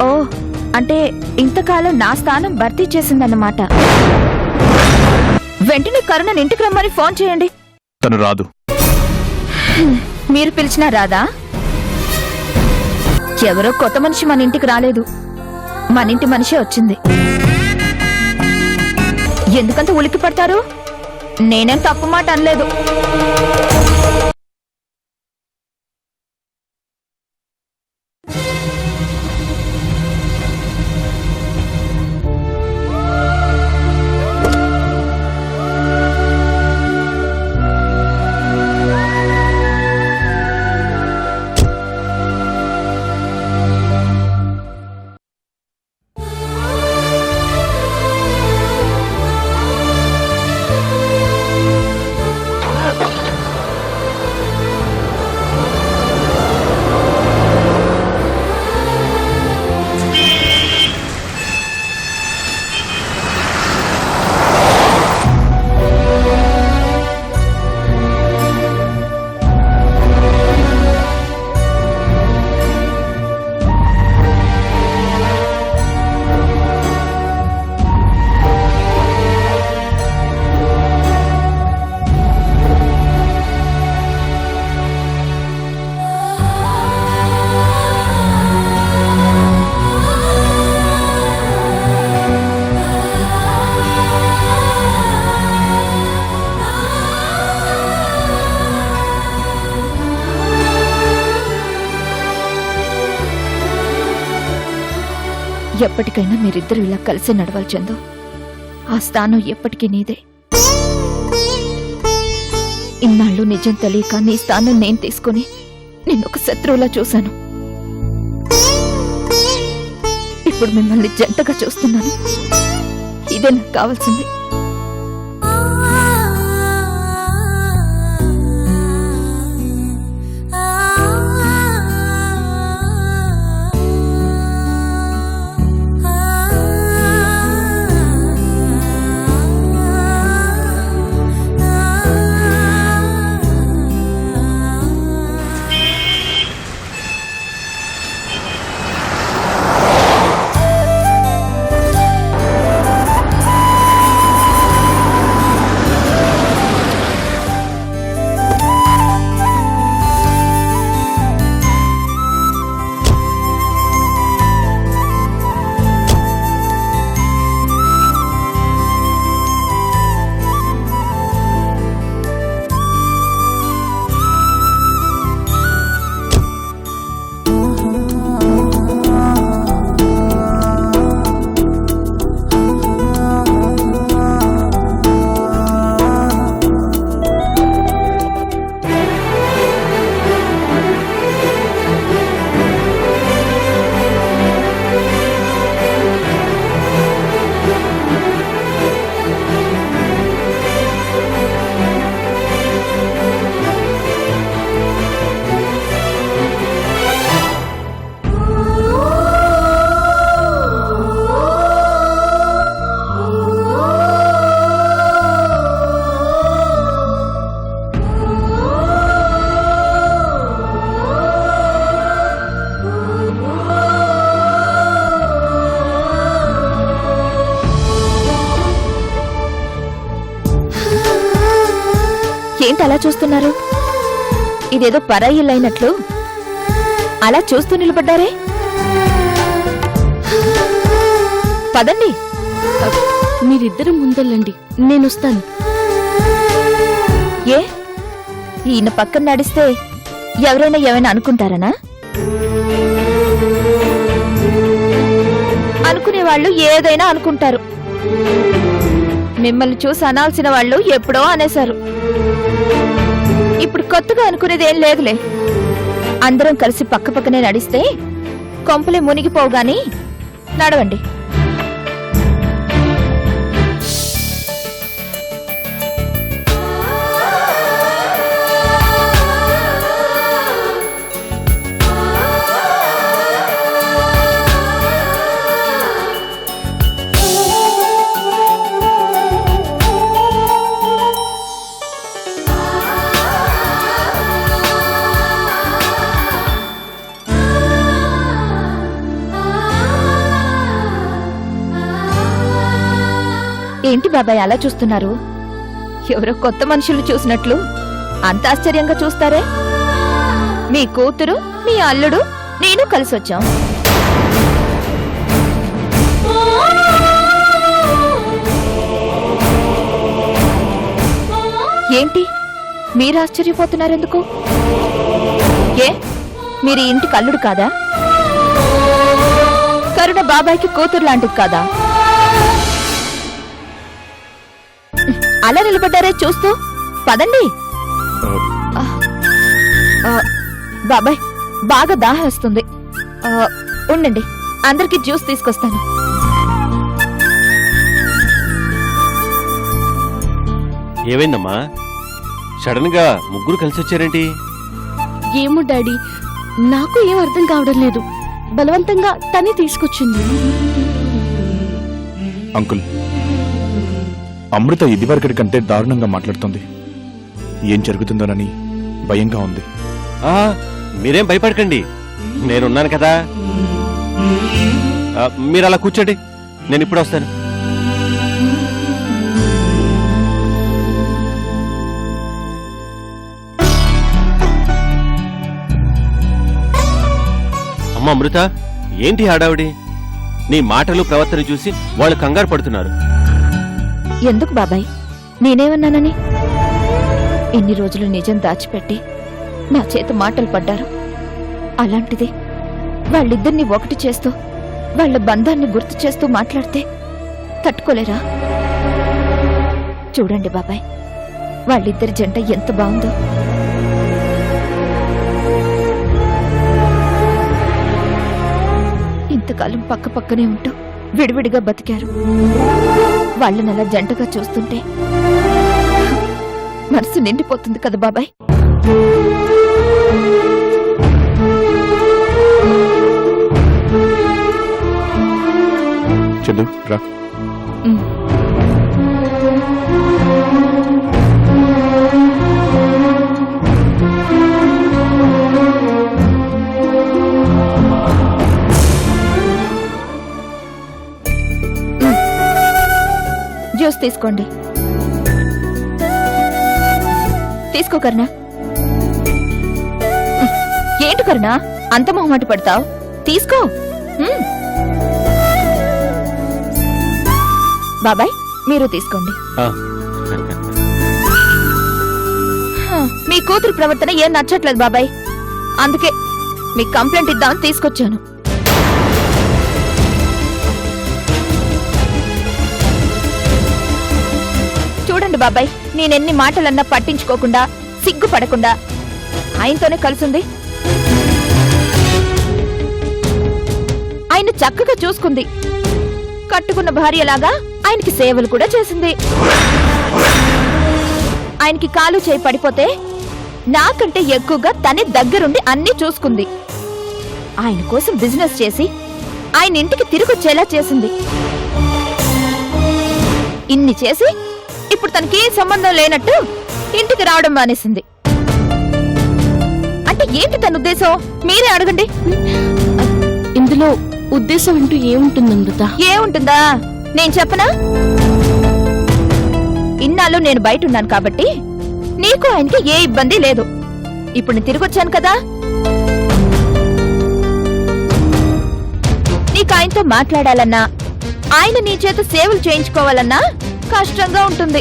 ఓ అంటే ఇంతకాలం నా స్థానం భర్తీ చేసిందన్నమాట. వెంటనే కరుణని ఇంటికి రమ్మని ఫోన్ చేయండి. తను రాదు. మీరు పిలిచినా రాదా? ఎవరో కొత్త మనిషి మన ఇంటికి రాలేదు, మన ఇంటి మనిషే వచ్చింది. ఎందుకంత ఉలిక్కి పడతారు? నేనేం తప్పు మాట అనలేదు. ఎప్పటికైనా మీరిద్దరు ఇలా కలిసి నడవాలి చందు. ఆ స్థానం ఎప్పటికీ నీదే. ఇన్నాళ్ళు నిజం తెలియక నీ స్థానం నేను తీసుకుని నిన్నొక శత్రువులా చూశాను. ఇప్పుడు మిమ్మల్ని జంటగా చూస్తున్నాను. ఇదే నాకు కావాల్సింది. ఏంటి అలా చూస్తున్నారు? ఇదేదో పరాయి ఇల్లు అయినట్లు అలా చూస్తూ నిలబడ్డారే. పదండి. మీరిద్దరు ముందెళ్ళండి, నేనొస్తాను. ఏ ఈయన పక్కన నడిస్తే ఎవరైనా ఏమైనా అనుకుంటారనా? అనుకునే వాళ్ళు ఏదైనా అనుకుంటారు. మిమ్మల్ని చూసి అనాల్సిన వాళ్ళు ఎప్పుడో అనేశారు. ఇప్పుడు కొత్తగా అనుకునేది ఏం లేదులే. అందరం కలిసి పక్క పక్కనే నడిస్తే కొంపలే మునిగిపోగాని నడవండి. ఏంటి బాబాయ్ అలా చూస్తున్నారు? ఎవరో కొత్త మనుషులు చూసినట్లు అంత ఆశ్చర్యంగా చూస్తారే? మీ కూతురు, మీ అల్లుడు, నేను కలిసొచ్చాం. ఏంటి మీరు ఆశ్చర్యపోతున్నారెందుకు? ఏ మీరు ఈ ఇంటికి అల్లుడు కాదా? కరుణ బాబాయ్కి కూతురు లాంటిది కాదా? అలా నిలబడ్డారే చూస్తూ? పదండి. బాబాయ్ బాగా దాహేస్తుంది. ఉండండి, అందరికి జ్యూస్ తీసుకొస్తాను. ఏమైందమ్మా, సడన్ గా ముగ్గురు కలిసి వచ్చారేంటి? ఏమో డాడీ, నాకు ఏం అర్థం కావడం లేదు. బలవంతంగా తనే తీసుకొచ్చింది. అంకుల్, అమృత ఇదివరకటి కంటే దారుణంగా మాట్లాడుతుంది. ఏం జరుగుతుందోనని భయంగా ఉంది. మీరేం భయపడకండి, నేనున్నాను కదా. మీరు అలా కూర్చోండి, నేను ఇప్పుడు వస్తాను. అమ్మ అమృత, ఏంటి హడావిడి? నీ మాటలు ప్రవర్తన చూసి వాళ్ళు కంగారు పడుతున్నారు. ఎందుకు బాబాయ్, నేనేమన్నానని? ఇన్ని రోజులు నిజం దాచిపెట్టి నా చేత మాటలు పడ్డారు. అలాంటిది వాళ్ళిద్దరినీ ఒకటి చేస్తూ వాళ్ళ బంధాన్ని గుర్తు చేస్తూ మాట్లాడితే తట్టుకోలేరా? చూడండి బాబాయ్, వాళ్ళిద్దరి జంట ఎంత బాగుందో. ఇంతకాలం పక్క పక్కనే ఉంటూ విడివిడిగా బతికారు. వాళ్ళని అలా జంటగా చూస్తుంటే మనసు నిండిపోతుంది కదా బాబాయ్. చందు రా. జ్యూస్ తీసుకోండి. తీసుకో కరుణ. ఏంటి కరుణ అంత మొహమాట పడతావు? తీసుకో. బాబాయ్ మీరు తీసుకోండి. మీ కూతురు ప్రవర్తన ఏం నచ్చట్లేదు బాబాయ్, అందుకే మీకు కంప్లైంట్ ఇద్దామని తీసుకొచ్చాను. చూడండి బాబాయ్, నేనెన్ని మాటలన్నా పట్టించుకోకుండా సిగ్గుపడకుండా ఆయనతోనే కలిసింది. ఆయన చక్కగా చూసుకుంది. కట్టుకున్న భార్యలాగా ఆయనకి సేవలు కూడా చేసింది. ఆయనకి కాలు చేయి పడిపోతే నాకంటే ఎక్కువగా తనే దగ్గరుండి అన్నీ చూసుకుంది. ఆయన కోసం బిజినెస్ చేసి ఆయన ఇంటికి తిరిగొచ్చేలా చేసింది. ఇన్ని చేసి ఇప్పుడు తనకి సంబంధం లేనట్టు ఇంటికి రావడం మానేసింది. అంటే ఏంటి తన ఉద్దేశం? మీరే అడగండి. ఇందులో ఉద్దేశం అంటూ ఏముంటుంది అమృత? ఏముంటుందా నేను చెప్పనా? ఇన్నాళ్ళు నేను బయట ఉన్నాను కాబట్టి నీకు ఆయనకి ఏ ఇబ్బంది లేదు. ఇప్పుడు నేను తిరిగొచ్చాను కదా, నీకు ఆయనతో మాట్లాడాలన్నా ఆయన నీ చేత సేవలు చేయించుకోవాలన్నా కష్టంగా ఉంటుంది.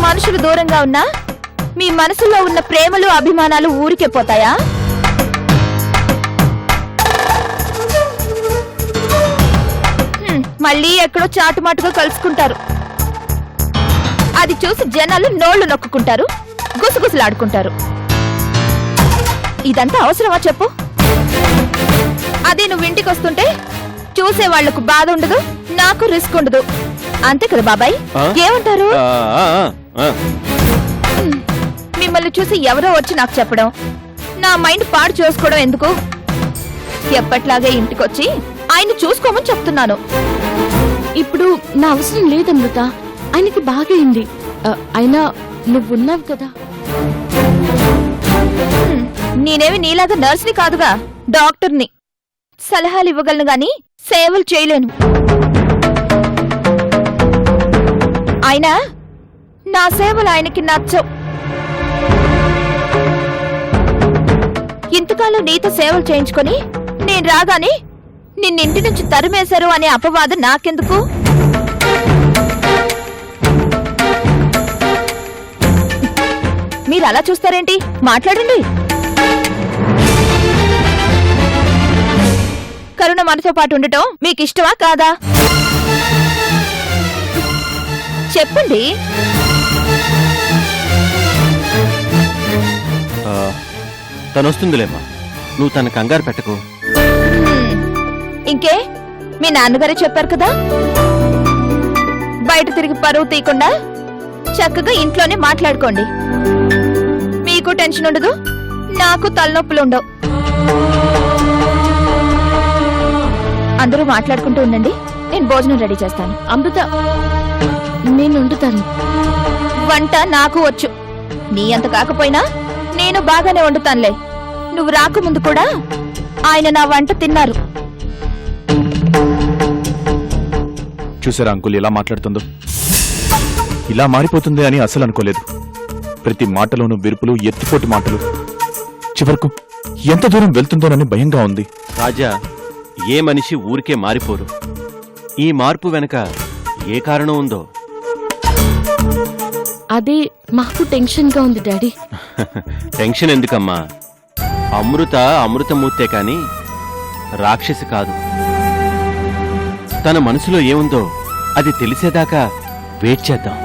మనుషులు దూరంగా ఉన్నా మీ మనసులో ఉన్న ప్రేమలు అభిమానాలు ఊరికే పోతాయా? మళ్ళీ ఎక్కడో చాటుమాటుగా కలుసుకుంటారు. అది చూసి జనాలు నోళ్లు నొక్కుంటారు, గుసగుసలాడుకుంటారు. ఇదంతా అవసరమా చెప్పు? అదే నువ్వు ఇంటికి వస్తుంటే చూసే వాళ్లకు బాధ ఉండదు, నాకు రిస్క్ ఉండదు. అంతే కదా బాబాయ్? ఏమంటారు? మిమ్మల్ని చూసి ఎవరో వచ్చి నాకు చెప్పడం, నా మైండ్ పాడు చేసుకోవడం ఎందుకు? ఎప్పట్లాగే ఇంటికొచ్చి ఆయన చూసుకోమని చెప్తున్నాను. ఇప్పుడు నా అవసరం లేదమృత, ఆయనకి బాగైంది. అయినా నువ్వున్నావు కదా. నేనేమి నీలాగా నర్స్ని కాదుగా, డాక్టర్ని. సలహాలు ఇవ్వగలను గాని సేవలు చేయలేను. అయినా నా సేవలు ఆయనకి నచ్చవు. ఇంతకాలం నీతో సేవలు చేయించుకొని నేను రాగానే నిన్నింటి నుంచి తరిమేశారు అనే అపవాదం నాకెందుకు? మీరు అలా చూస్తారేంటి? మాట్లాడండి. కరుణ మనతో పాటు ఉండటం మీకు ఇష్టమా కాదా? చెప్పండి. తనొస్తుందిలేమ్మా, నువ్వు తన కంగారు పెట్టకు. ఇంకే, మీ నాన్నగారే చెప్పారు కదా, బయట తిరిగి పరువు తీయకుండా చక్కగా ఇంట్లోనే మాట్లాడుకోండి. మీకు టెన్షన్ ఉండదు, నాకు తలనొప్పులు ఉండవు. అందరూ మాట్లాడుకుంటూ ఉండండి, నేను భోజనం రెడీ చేస్తాను. అమృత, నేను వండుతాను. వంట నాకు వచ్చు. నీ అంత కాకపోయినా నేను బాగానే వండుతానులే. నువ్వు రాకముందు కూడా ఆయన నా వంట తిన్నారు. చూసారా అంకుల్ ఎలా మాట్లాడుతుందో? ఇలా మారిపోతుంది అని అసలు అనుకోలేదు. ప్రతి మాటలోనూ విరుపులు, ఎత్తిపోటు మాటలు. చివరకు ఎంత దూరం వెళ్తుందోనని భయంగా ఉంది. రాజా, ఏ మనిషి ఊరికే మారిపోరు. ఈ మార్పు వెనక ఏ కారణం ఉందో. అదే మాకు టెన్షన్ గా ఉంది డాడీ. టెన్షన్ ఎందుకమ్మా? అమృతమూర్తే కాని రాక్షసి కాదు. తన మనసులో ఏముందో అది తెలిసేదాకా వెయిట్ చేద్దాం.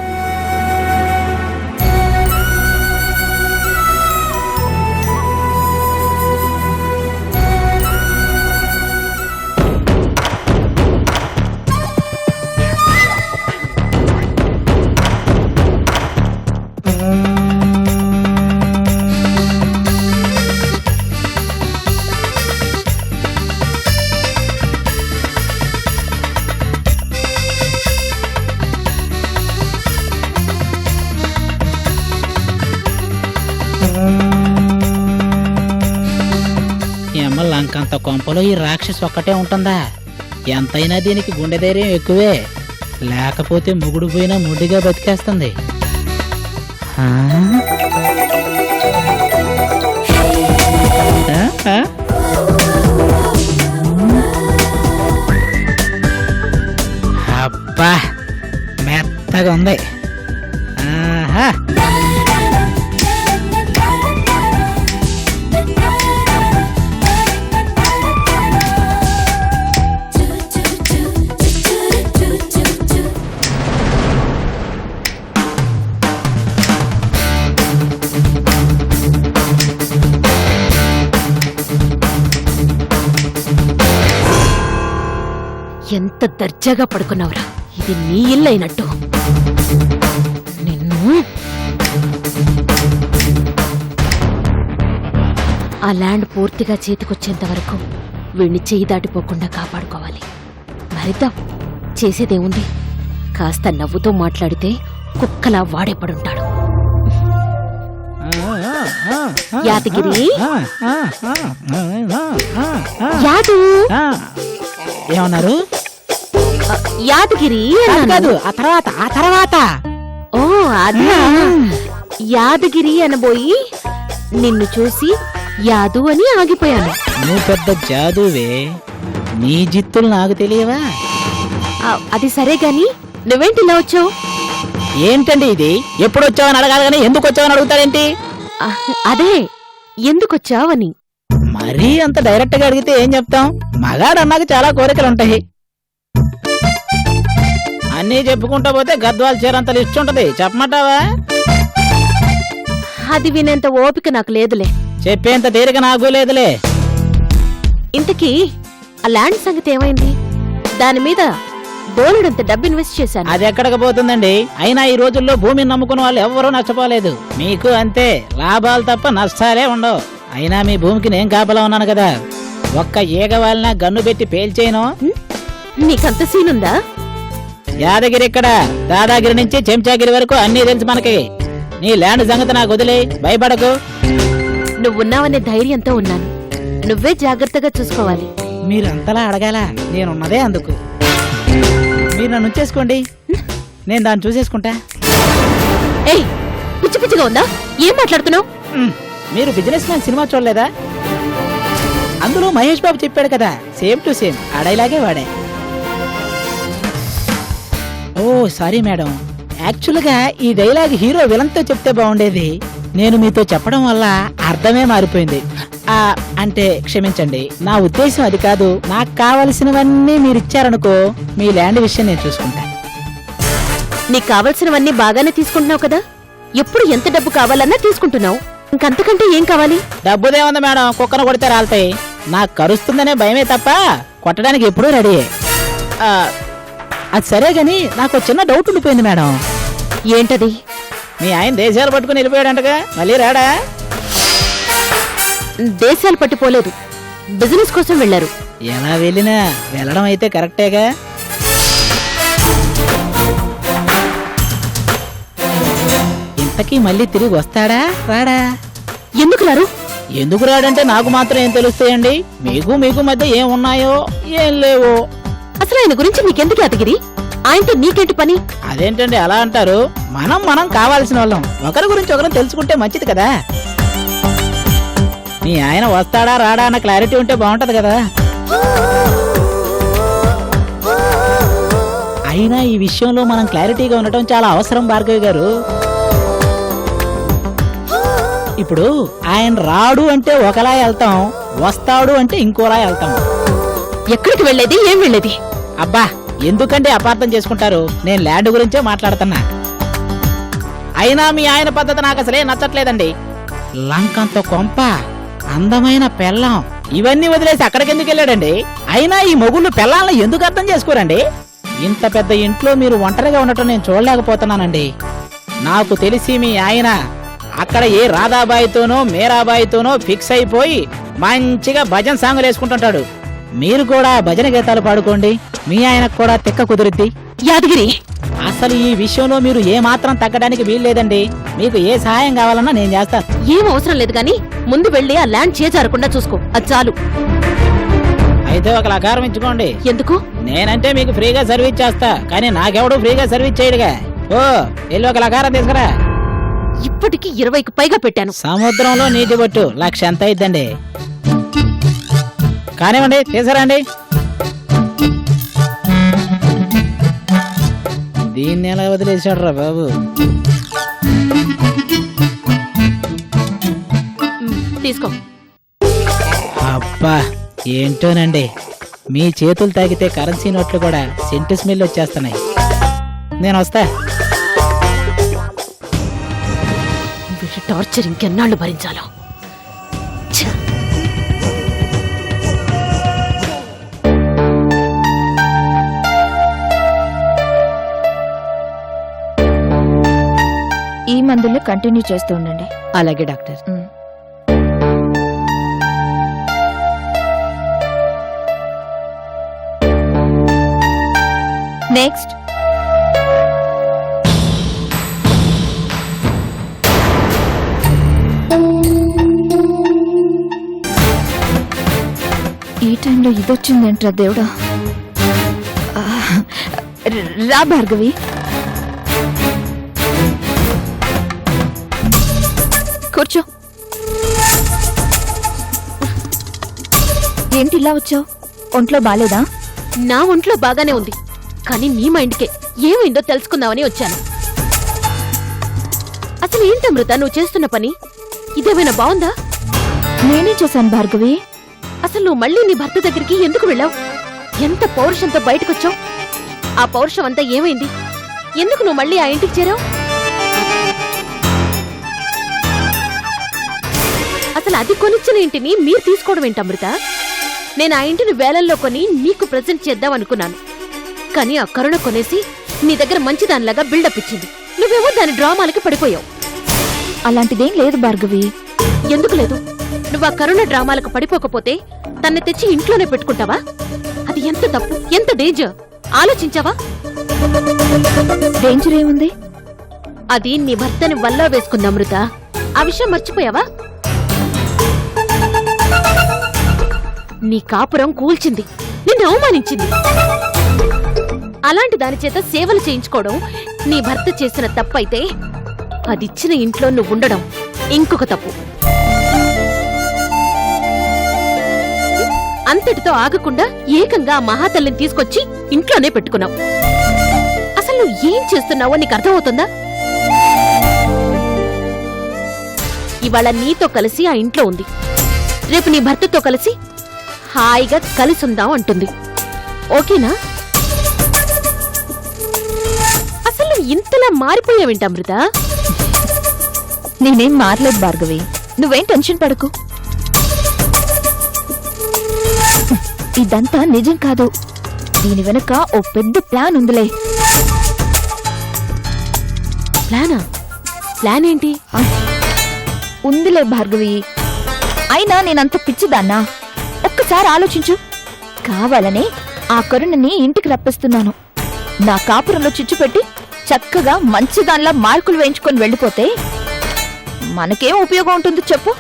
లంకంత కొంపలో ఈ రాక్షసి ఒక్కటే ఉంటుందా? ఎంతైనా దీనికి గుండె ధైర్యం ఎక్కువే. లేకపోతే ముగుడు పోయినా ముడిగా బతికేస్తుంది. అబ్బా, మెత్తగా ఉంది. ఆహా, ఎంత దర్జాగా పడుకున్నావురా? ఇది నీ ఇల్లు అయినట్టు. నిన్ను ఆ ల్యాండ్ పూర్తిగా చేతికొచ్చేంత వరకు వీణ్ణి చేయి దాటిపోకుండా కాపాడుకోవాలి. మరిద్దాం, చేసేదేముంది? కాస్త నవ్వుతో మాట్లాడితే కుక్కలా వాడే పడుంటాడు. యాదగిరి, యాదు, ఏమన్నారు? యాదగిరి కాదు, ఆ తర్వాత. ఓ అదా, యాదగిరి అనబోయి నిన్ను చూసి యాదు అని ఆగిపోయాను. నువ్వు పెద్ద జాదువే, నీ జిత్తులు నాకు తెలియవా? అది సరే గాని నువ్వేంటి ఇలా వచ్చావు? ఏంటండి ఇది? ఎప్పుడు వచ్చావని అడగాలి కానీ ఎందుకు వచ్చావని అడుగుతారేంటి? అదే ఎందుకొచ్చావని. మరీ అంత డైరెక్ట్ గా అడిగితే ఏం చెప్తాం? మగాడు అన్నాక చాలా కోరికలు ఉంటాయి. అన్నీ చెప్పుకుంటా పోతే గద్వాల చీరంత లిస్ట్ ఉంటది. చెప్పమంటావా? అది వినేంత ఓపిక నాకు లేదులే. చెప్పేంత తీరిక నాకు లేదులే. ఇంతకీ ఆ ల్యాండ్ సంగతి ఏమైంది? దాని మీద బోలెడంత డబ్బు ఇన్వెస్ట్ చేశాను. అది ఎక్కడికి పోతుందండి? అయినా ఈ రోజుల్లో భూమిని నమ్ముకున్న వాళ్ళు ఎవరూ నష్టపోలేదు. మీకు అంతే, లాభాలు తప్ప నష్టాలే ఉండవు. అయినా మీ భూమికి నేను కాపలా ఉన్నాను కదా. ఒక్క ఈగ వాళ్ళ గన్ను పెట్టి పేల్చేయను. నీకంత సీనుందా? యాదగిరి ఇక్కడ, దాదాగిరి నుంచి చెంచాగిరి వరకు అన్నీ తెలుసు మనకి. నీ ల్యాండ్ సంగతి నాకు వదిలే, భయపడకు. నువ్వున్నావనే ధైర్యంతో ఉన్నాను. నువ్వే జాగ్రత్తగా చూసుకోవాలి. మీరంతలా అడగాల, నేనున్నదే అందుకు. మీరు నన్ను ఉంచేసుకోండి. నేను దాన్ని చూసేసుకుంటా. ఏయ్, పిచ్చి పిచ్చిగా ఉందా? ఏం మాట్లాడుతున్నావు? మీరు బిజినెస్ మ్యాన్ సినిమా చూడలేదా? అందులో మహేష్ బాబు చెప్పాడు కదా, సేమ్ టు సేమ్ ఆ డైలాగే వాడే. ఓ సారీ మేడం, యాక్చువల్గా ఈ డైలాగ్ హీరో విలన్తో చెప్తే బాగుండేది. నేను మీతో చెప్పడం వల్ల అర్థమే మారిపోయింది. అంటే క్షమించండి, నా ఉద్దేశం అది కాదు. నాకు కావలసినవన్నీ మీరు ఇచ్చారనుకో, మీ ల్యాండ్ విషయం నేను చూసుకుంటా. నీకు కావలసినవన్నీ బాగానే తీసుకుంటున్నావు కదా? ఎప్పుడు ఎంత డబ్బు కావాలన్నా తీసుకుంటున్నావు. ఇంకంతకంటే ఏం కావాలి? డబ్బుదే ఉంది మేడం, కుక్కను కొడితే రాలుతాయి. నాకు కరుస్తుందనే భయమే తప్ప కొట్టడానికి ఎప్పుడూ రెడీ. అది సరే గాని నాకు చిన్న డౌట్ ఉండిపోయింది మేడం. ఏంటది? మీ ఆయన దేశాలు పట్టుకుని వెళ్ళిపోయాడంటగా, మళ్ళీ రాడా? దేశాలు పట్టిపోలేదు, బిజినెస్ కోసం వెళ్లారు. ఎలా వెళ్ళినా వెళ్ళడం అయితే కరెక్టేగా. ఇంతకీ మళ్ళీ తిరిగి వస్తాడా రాడా? ఎందుకు రారు? ఎందుకు రాడంటే నాకు మాత్రం ఏం తెలుస్తాయండి? మీకు మధ్య ఏం ఉన్నాయో ఏం లేవో. అసలు ఆయన గురించి నీకెందుకు అతగిరి? ఆయనతో నీకేంటి పని? అదేంటండి అలా అంటారు? మనం కావాల్సిన వాళ్ళం, ఒకరి గురించి ఒకరు తెలుసుకుంటే మంచిది కదా. మీ ఆయన వస్తాడా రాడా అన్న క్లారిటీ ఉంటే బాగుంటది కదా. అయినా ఈ విషయంలో మనం క్లారిటీగా ఉండటం చాలా అవసరం భార్గవి గారు. ఇప్పుడు ఆయన రాడు అంటే ఒకలా వెళ్తాం, వస్తాడు అంటే ఇంకోలా వెళ్తాం. ఎక్కడికి వెళ్ళేది? ఏం వెళ్ళేది? అబ్బా ఎందుకంటే అపార్థం చేసుకుంటారు, నేను ల్యాండ్ గురించే మాట్లాడుతున్నా. అయినా మీ ఆయన పద్ధతి నాకు అసలే నచ్చట్లేదండి. లంకంతో కొంప, అందమైన పెళ్ళం, ఇవన్నీ వదిలేసి అక్కడికెందుకు వెళ్ళాడండి? అయినా ఈ మొగుళ్ళు పెళ్ళాలను ఎందుకు అర్థం చేసుకోరండి? ఇంత పెద్ద ఇంట్లో మీరు ఒంటరిగా ఉండటం నేను చూడలేకపోతున్నానండి. నాకు తెలిసి మీ ఆయన అక్కడ ఏ రాధాబాయితోనో మీరాబాయితోనో ఫిక్స్ అయిపోయి మంచిగా భజన సాంగులు వేసుకుంటుంటాడు. మీరు కూడా భజన గీతాలు పాడుకోండి, మీ ఆయనకు కూడా తిక్క కుదిరిద్ది. యాదగిరి, అసలు ఈ విషయంలో మీరు ఏ మాత్రం తగ్గడానికి వీల్లేదండి. మీకు ఏ సహాయం కావాలన్నా నేను చేస్తాను. ఏం అవసరం లేదు గాని ముందు వెళ్ళి ఆ ల్యాండ్ చేజారకుండా చూసుకో, అది చాలు. అయితే ఒక లకారం ఇచ్చుకోండి. ఎందుకు? నేనంటే మీకు ఫ్రీగా సర్వీస్ చేస్తా, కానీ నాకెవడు ఫ్రీగా సర్వీస్ చేయడుగా. ఓ వెళ్ళి ఒక లకారం తీసుకురా. ఇప్పటికి 20కి పైగా పెట్టాను. సముద్రంలో నీటి బొట్టు 1,00,000 ఎంత అయిద్దండి? కానివ్వండి, తీసుకురండి. దీన్ని ఎలా వదిలేశాడు రా బాబు? తీసుకో. అబ్బా ఏంటోనండి, మీ చేతులు తాగితే కరెన్సీ నోట్లు కూడా సెంటు స్మెల్ వచ్చేస్తున్నాయి. నేను వస్తా. వీడి టార్చర్ ఇంకెన్నాళ్ళు భరించాలో. ఛ! ఈ మందులు కంటిన్యూ చేస్తూ ఉండండి. అలాగే డాక్టర్. నెక్స్ట్. ఈ టైంలో ఇదొచ్చిందేంట్రా దేవుడా. రా భార్గవి. కూర్చో. ఏంటి ఇలా వచ్చావు? ఒంట్లో బాలేదా? నా ఒంట్లో బాగానే ఉంది, కానీ నీ మైండ్కే ఏమైందో తెలుసుకుందామని వచ్చాను. అసలు ఏంటి అమృత నువ్వు చేస్తున్న పని? ఇదేమైనా బాగుందా? నేనేం చేశాను భార్గవి? అసలు నువ్వు మళ్ళీ నీ భర్త దగ్గరికి ఎందుకు వెళ్ళావు? ఎంత పౌరుషంతో బయటకొచ్చావు? ఆ పౌరుషం అంతా ఏమైంది? ఎందుకు నువ్వు మళ్ళీ ఆ ఇంటికి చేరావు? అసలు అది కొనిచ్చిన ఇంటిని మీరు తీసుకోవడం ఏంటి అమృత? నేను ఆ ఇంటిని వేలల్లో కొని నీకు ప్రెజెంట్ చేద్దాం అనుకున్నాను, కానీ ఆ కరుణ కొనేసి నీ దగ్గర మంచిదానిలాగా బిల్డప్ ఇచ్చింది. నువ్వేమో దాని డ్రామాలకి పడిపోయావు. అలాంటిదేం లేదు భార్గవి. ఎందుకు లేదు? నువ్వు ఆ కరుణ డ్రామాలకు పడిపోకపోతే తన్ని తెచ్చి ఇంట్లోనే పెట్టుకుంటావా? అది ఎంత తప్పు, ఎంత డేంజర్ ఆలోచించావా? డేంజర్ ఏముంది? అది నీ భర్తని వల్లో వేసుకుంది అమృత. ఆ విషయం మర్చిపోయావా? నీ కాపురం కూల్చింది, నిన్ను అవమానించింది. అలాంటి దాని చేత సేవలు చేయించుకోవడం నీ భర్త చేసిన తప్పైతే అదిచ్చిన ఇంట్లో నువ్వుండడం ఇంకొక తప్పు. అంతటితో ఆగకుండా ఏకంగా ఆ మహాతల్లిని తీసుకొచ్చి ఇంట్లోనే పెట్టుకున్నావు. అసలు నువ్వు ఏం చేస్తున్నావో నీకు అర్థమవుతుందా? ఇవాళ నీతో కలిసి ఆ ఇంట్లో ఉంది, రేపు నీ భర్తతో కలిసి హాయిగా కలిసుందాం అంటుంది. ఓకేనా? అసలు నువ్వు ఇంతలా మారిపోయావేంటి అమృత? నేనేం మారలేదు భార్గవి, నువ్వేం టెన్షన్ పడకు. ఇదంతా నిజం కాదు, దీని వెనక ఓ పెద్ద ప్లాన్ ఉందిలే. ప్లానా? ప్లాన్ ఏంటి? ఉందిలే భార్గవి, అయినా నేనంత పిచ్చిదాన్నా? ఒక్కసారి ఆలోచించు. కావాలనే ఆ కరుణని ఇంటికి రప్పిస్తున్నాను. నా కాపురంలో చిచ్చు పెట్టి చక్కగా మంచిదాన్లా మార్కులు వేయించుకొని వెళ్ళిపోతే మనకేం ఉపయోగం ఉంటుంది చెప్పు?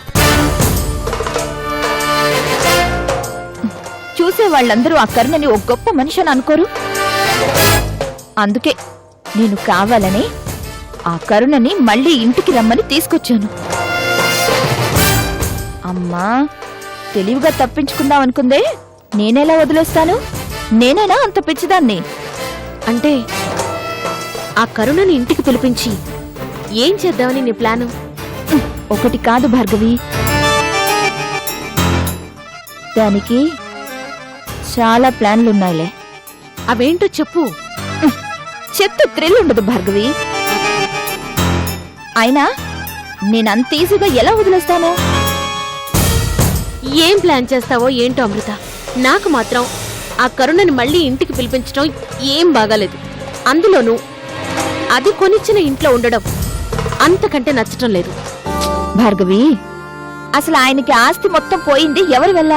చూసే వాళ్ళందరూ ఆ కరుణని ఒక గొప్ప మనిషి అని అనుకోరు? అందుకే నేను కావాలని ఆ కరుణని మళ్ళీ ఇంటికి రమ్మని తీసుకొచ్చాను. అమ్మా, తెలివిగా తప్పించుకుందాం అనుకుందే, నేనెలా వదిలేస్తాను? నేనేనా అంత పిచ్చిదాన్ని? అంటే ఆ కరుణని ఇంటికి పిలిపించి ఏం చేద్దామని నీ ప్లాను? ఒకటి కాదు భార్గవి, దానికి చాలా ప్లాన్లున్నాయిలే. అవేంటో చెప్పు. చెప్తే థ్రిల్ ఉండదు భార్గవి. అయినా నేనంత ఈజీగా ఎలా వదిలేస్తాను? ఏం ప్లాన్ చేస్తావో ఏంటో అమృత, నాకు మాత్రం ఆ కరుణని మళ్ళీ ఇంటికి పిలిపించడం ఏం బాగాలేదు. అందులోనూ అది కొనిచ్చిన ఇంట్లో ఉండడం అంతకంటే నచ్చటం లేదు. భార్గవి, అసలు ఆయనకి ఆస్తి మొత్తం పోయింది ఎవరి వల్ల?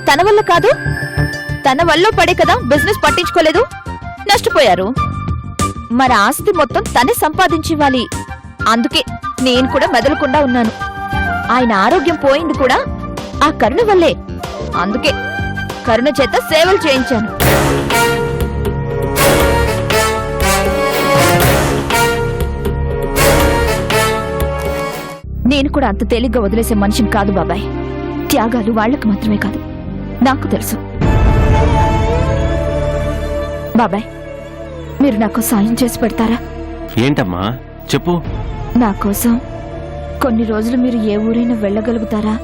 తన వల్ల కాదు, తన వల్ల పడే కదా బిజినెస్ పట్టించుకోలేదు, నష్టపోయారు. మరి ఆస్తి మొత్తం తనే సంపాదించివ్వాలి. అందుకే నేను కూడా మెదలకుండా ఉన్నాను. ఆయన ఆరోగ్యం పోయింది కూడా ఆ కరుణ వల్లే. అందుకే కరుణ చేత సేవలు చేయించాను. నేను కూడా అంత తేలిగ్గా వదిలేసే మనిషిని కాదు బాబాయ్. త్యాగాలు వాళ్లకు మాత్రమే కాదు, నాకు తెలుసు. బాబాయ్, మీరు నాకు సాయం చేసి పెడతారా? ఏంటమ్మా చెప్పు. నా కోసం కొన్ని రోజులు మీరు ఏ ఊరైనా వెళ్ళగలుగుతారా?